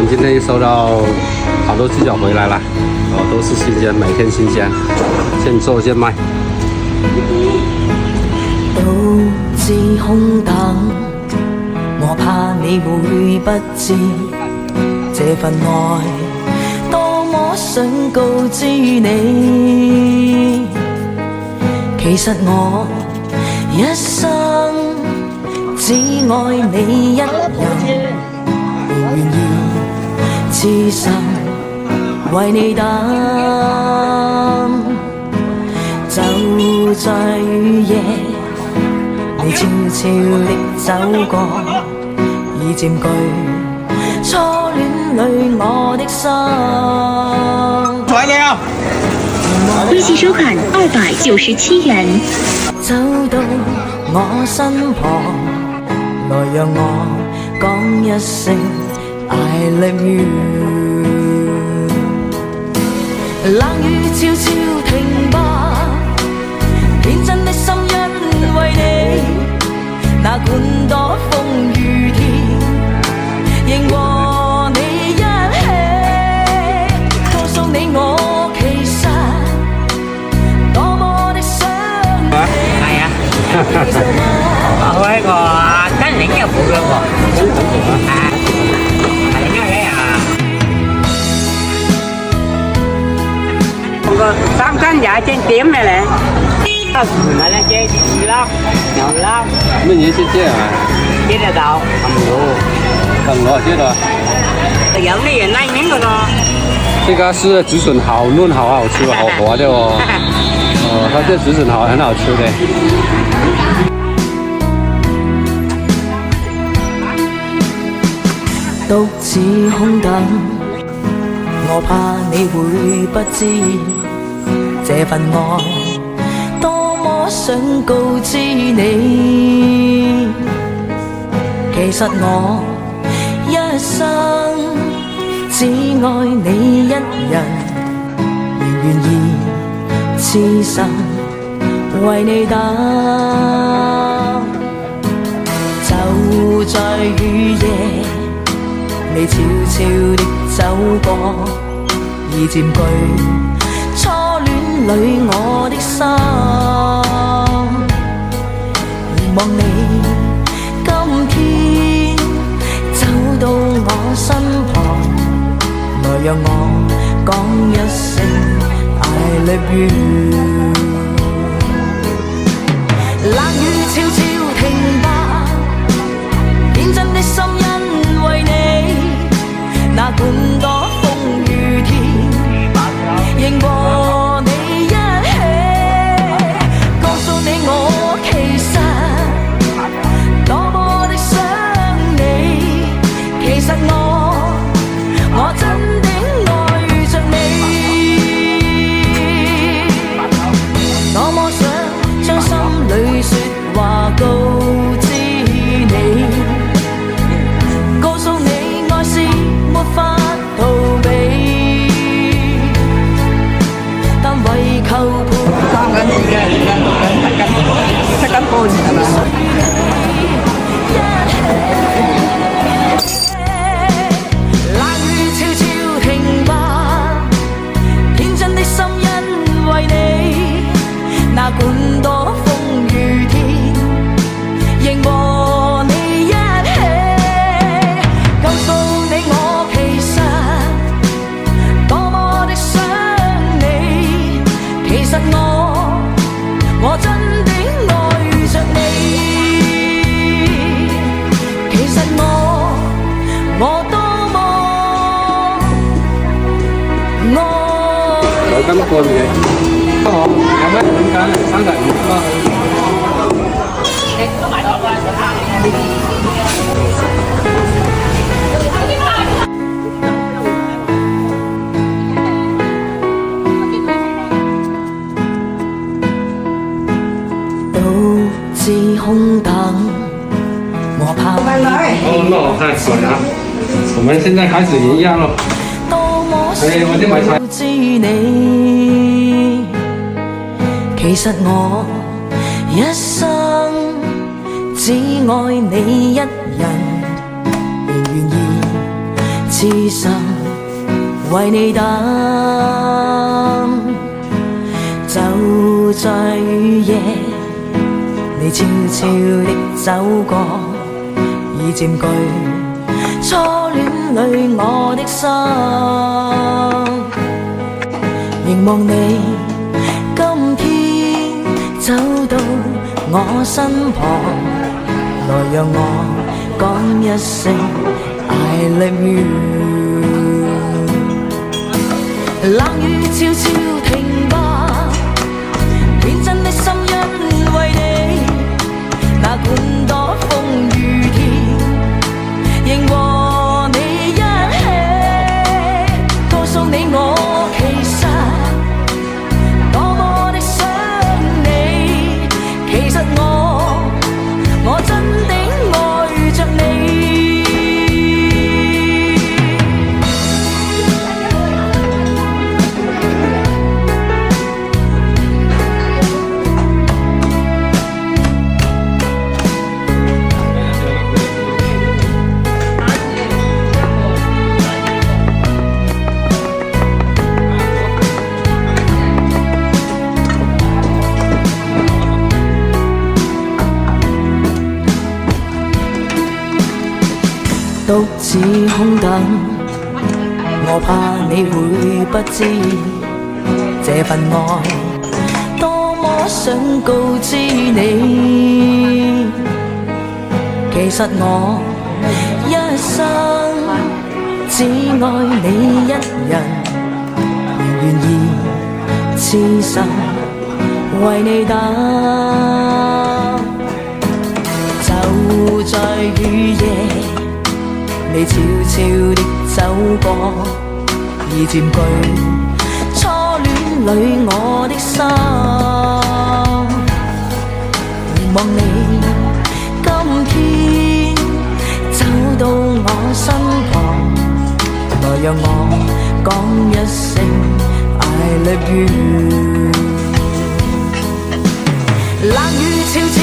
今天又收到好多鸡脚回来了，都是新鲜，每天新鲜，现做现卖。獨自空等，我怕你會不知這份愛多麼想告知你。其實我一生只愛你一人，願意痴心為你等，就在雨夜你悄悄地走過，已佔據初戀裏我的心。快點啊！微信收款297元。走到我身旁，來讓我講一聲 I love you。冷雨悄悄停吧，天真的心因為你，哪管多風雨天，仍和你一起，告訴你我其實多麼的想你。係啊，我呢個真領嘅冇嘅喎，係領嘅啊。個三斤廿斤點嘅咧？唔係咧，借2粒、2粒。乜嘢先借啊？借得到。等我借的。有啲人拉面嘅咯。這個是竹筍好嫩，好吃，好滑的哦。它這竹筍好很好吃的。獨自空等，我怕你會不知這份愛多麼想告知你。其實我一生只愛你一人，願意痴心為你等，就在雨夜你悄悄地走過，已佔據初戀裏我的心。凝望你今天走到我身旁，來讓我講一聲 I love you。冷雨悄悄停吧，天真的心因為你，哪管多風雨天，仍和你一起，告訴你我其實多麼的想你。其實我真的愛着你，多麼想將心裏說話告知你，告訴你愛是沒法逃避，但為求陪3斤2斤5斤6斤7斤7斤半係咪？冷雨悄悄停吧，天真的心因為你，哪管多風雨天，仍和你一起，告訴你我其實多麼的想你。其實我真的愛着你。其實我多麼愛。有斤半嘅。好，有咩點解？35啦。獨自空等，我怕哦，那我看水啊。我們現在開始營養了。多麼想告知你。其實我一生只愛你一人，仍願意痴痴心為你等，就在雨夜，你悄悄地走過，已佔據初戀裏我的心，凝望你今天走到我身旁，來讓我講一聲 I love you。 冷雨悄悄停吧，天真的心因為你，那管多風雨天，仍和你一起，告訴你我其實多麼的想你，其實我真的愛着你。 獨自空等，我怕你會不知這份愛多麼想告知你。其實我一生只愛你一人，願意痴心為你等，就在雨夜。 你悄悄地走過，已佔據初戀裏我的心，凝望你今天走到我身旁，來讓我講一聲 I love you。冷雨悄悄